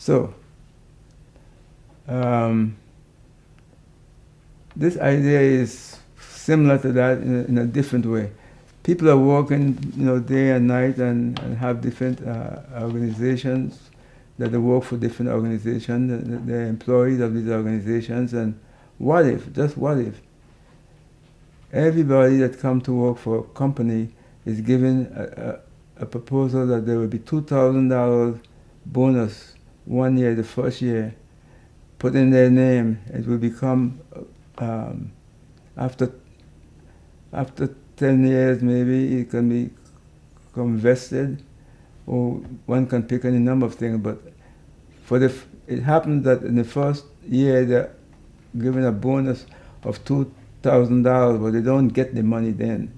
So, this idea is similar to that in a different way. People are working, day and night and have different organizations that they work for different organizations. They're employees of these organizations. And what if, just what if, everybody that come to work for a company is given a proposal that there will be $2,000 bonus 1 year, the first year, put in their name. It will become after 10 years maybe it can become vested, or one can pick any number of things. But it happens that in the first year they're given a bonus of $2,000, but they don't get the money then.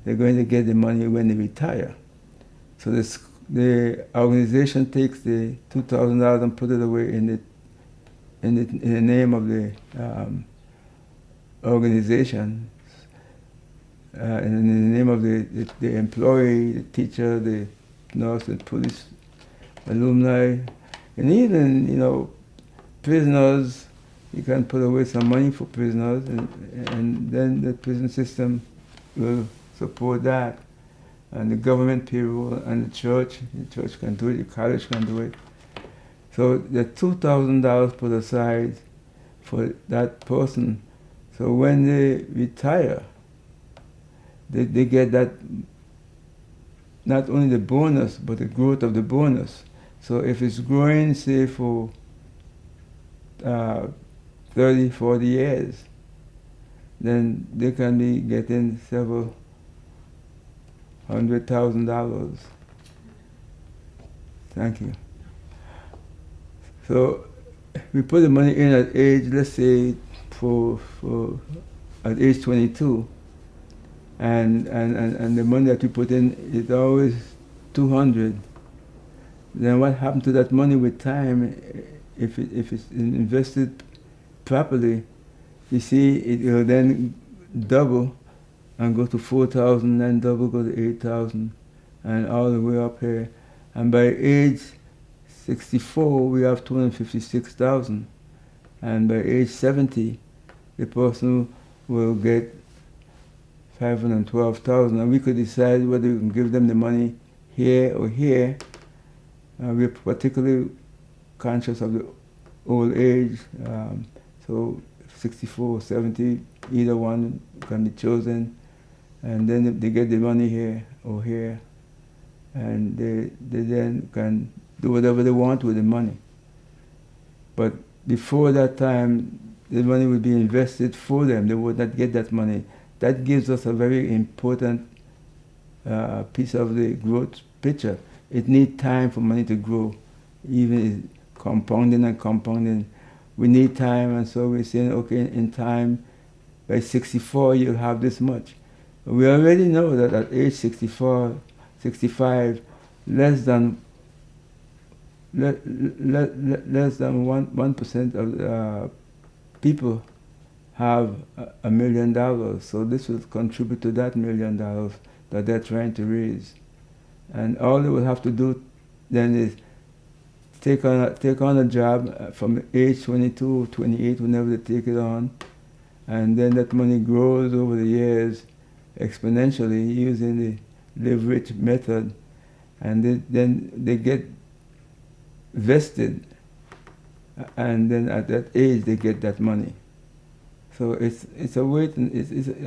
They're going to get the money when they retire. So the organization takes the $2,000 and put it away in the name of the organization, in the name of the employee, the teacher, the nurse, the police, alumni, and even prisoners. You can put away some money for prisoners, and then the prison system will support that, and the government payroll, and the church can do it, the college can do it. So the $2,000 put aside for that person. So when they retire, they get that, not only the bonus, but the growth of the bonus. So if it's growing, say, for 30, 40 years, then they can be getting several $100,000. Thank you. So we put the money in at age, let's say, at age 22, and the money that we put in is always 200. Then what happened to that money with time? If it's invested properly, you see, it will then double and go to 4,000, then double, go to 8,000, and all the way up here. And by age 64, we have 256,000. And by age 70, the person will get 512,000. And we could decide whether we can give them the money here or here. We're particularly conscious of the old age. So 64 or 70, either one can be chosen. And then they get the money here or here. And they then can do whatever they want with the money. But before that time, the money would be invested for them. They would not get that money. That gives us a very important piece of the growth picture. It needs time for money to grow, even compounding and compounding. We need time, and so we're saying, okay, in time, by 64, you'll have this much. We already know that at age 64, 65, less than 1% of people have $1 million. So this will contribute to that $1 million that they're trying to raise. And all they will have to do then is take on a job from age 22 or 28, whenever they take it on, and then that money grows over the years exponentially using the live rich method, and then they get vested, and then at that age they get that money. So it's a way to,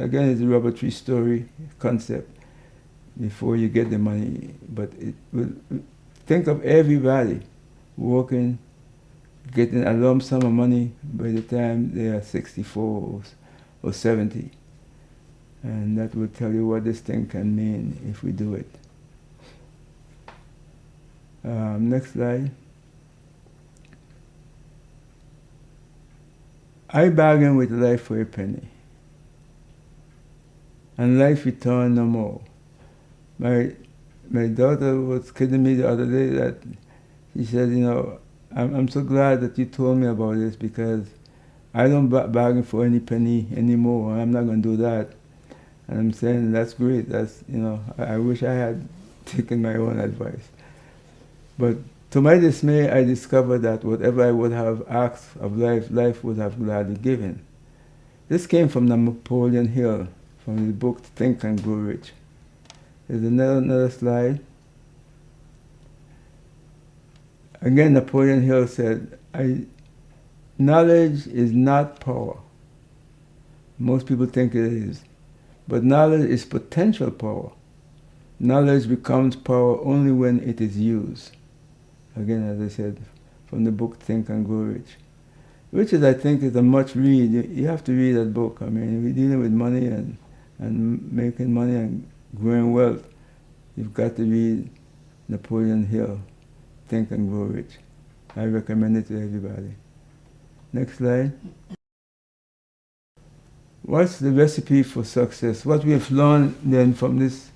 again, it's a rubber tree story concept before you get the money. But it will, think of everybody working, getting a lump sum of money by the time they are 64 or 70. And that will tell you what this thing can mean if we do it. Next slide. I bargained with life for a penny, and life returned no more. My daughter was kidding me the other day that she said, I'm so glad that you told me about this, because I don't bargain for any penny anymore. I'm not going to do that. And I'm saying, that's great. That's, I wish I had taken my own advice. But To my dismay, I discovered that whatever I would have asked of life, life would have gladly given. This came from Napoleon Hill, from his book Think and Grow Rich. There's another slide. Again, Napoleon Hill said, knowledge is not power. Most people think it is. But knowledge is potential power. Knowledge becomes power only when it is used. Again, as I said, from the book Think and Grow Rich. Which is, I think, is a much read. You have to read that book. I mean, we're dealing with money and making money and growing wealth. You've got to read Napoleon Hill, Think and Grow Rich. I recommend it to everybody. Next slide. What's the recipe for success? What we have learned then from this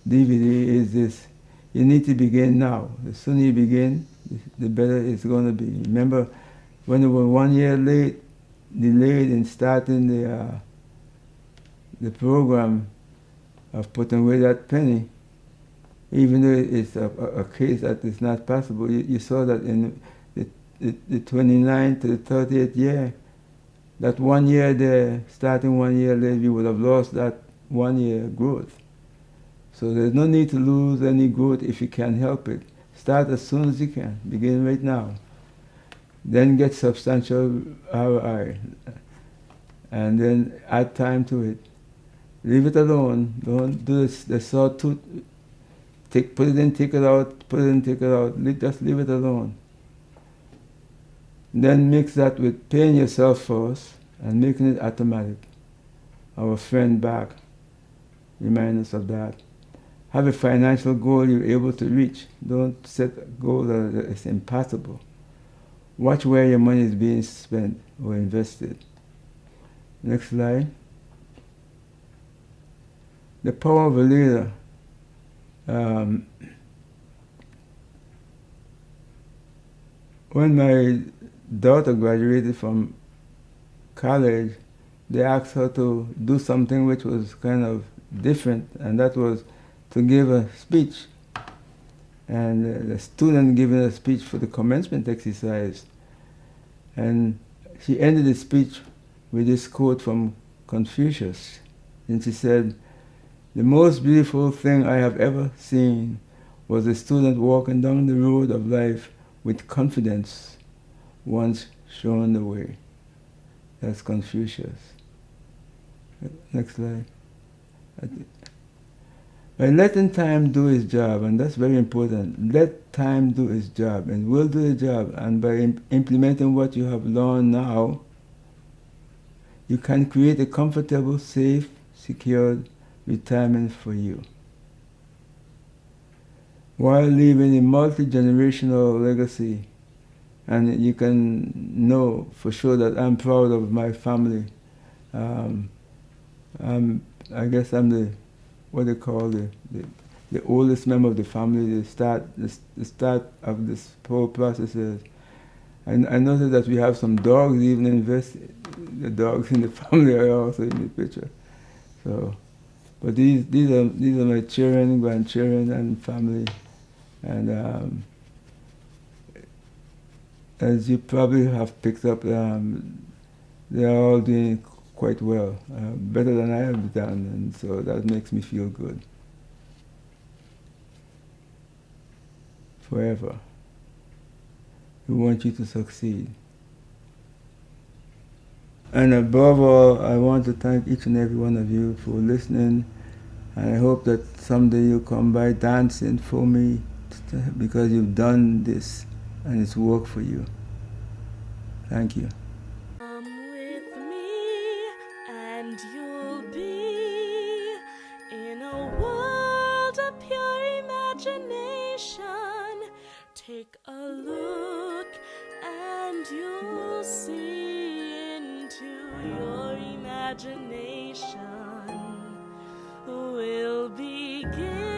DVD is this. You need to begin now. The sooner you begin, the better it's going to be. Remember, when you were 1 year delayed in starting the program of putting away that penny, even though it's a case that is not possible, you saw that in the 29th to the 30th year, that 1 year there, starting 1 year late, we would have lost that 1 year growth. So there's no need to lose any growth if you can help it. Start as soon as you can. Begin right now. Then get substantial ROI. And then add time to it. Leave it alone. Don't do this, the sawtooth. Put it in, take it out, put it in, take it out. Just leave it alone. Then mix that with paying yourself first and making it automatic. Our friend back reminds us of that. Have a financial goal you're able to reach. Don't set a goal that is impossible. Watch where your money is being spent or invested. Next slide. The power of a leader. When my daughter graduated from college, they asked her to do something which was kind of different, and that was to give a speech. And the student giving a speech for the commencement exercise. And she ended the speech with this quote from Confucius. And she said, "The most beautiful thing I have ever seen was a student walking down the road of life with confidence, once shown the way." That's Confucius. Next slide. By letting time do its job, and that's very important, let time do its job, and we'll do the job, and by implementing what you have learned now, you can create a comfortable, safe, secured retirement for you, while leaving a multi-generational legacy. And you can know for sure that I'm proud of my family. I guess I'm the, what they call the oldest member of the family. The start of this whole process is, I noticed that we have some dogs even the dogs in the family are also in the picture. So, but these are my children, grandchildren, and family, and as you probably have picked up, they are all doing quite well, better than I have done, and so that makes me feel good. Forever. We want you to succeed. And above all, I want to thank each and every one of you for listening, and I hope that someday you'll come by dancing for me because you've done this and it's work for you. Thank you. Come with me and you'll be in a world of pure imagination. Take a look and you'll see into your imagination. We'll begin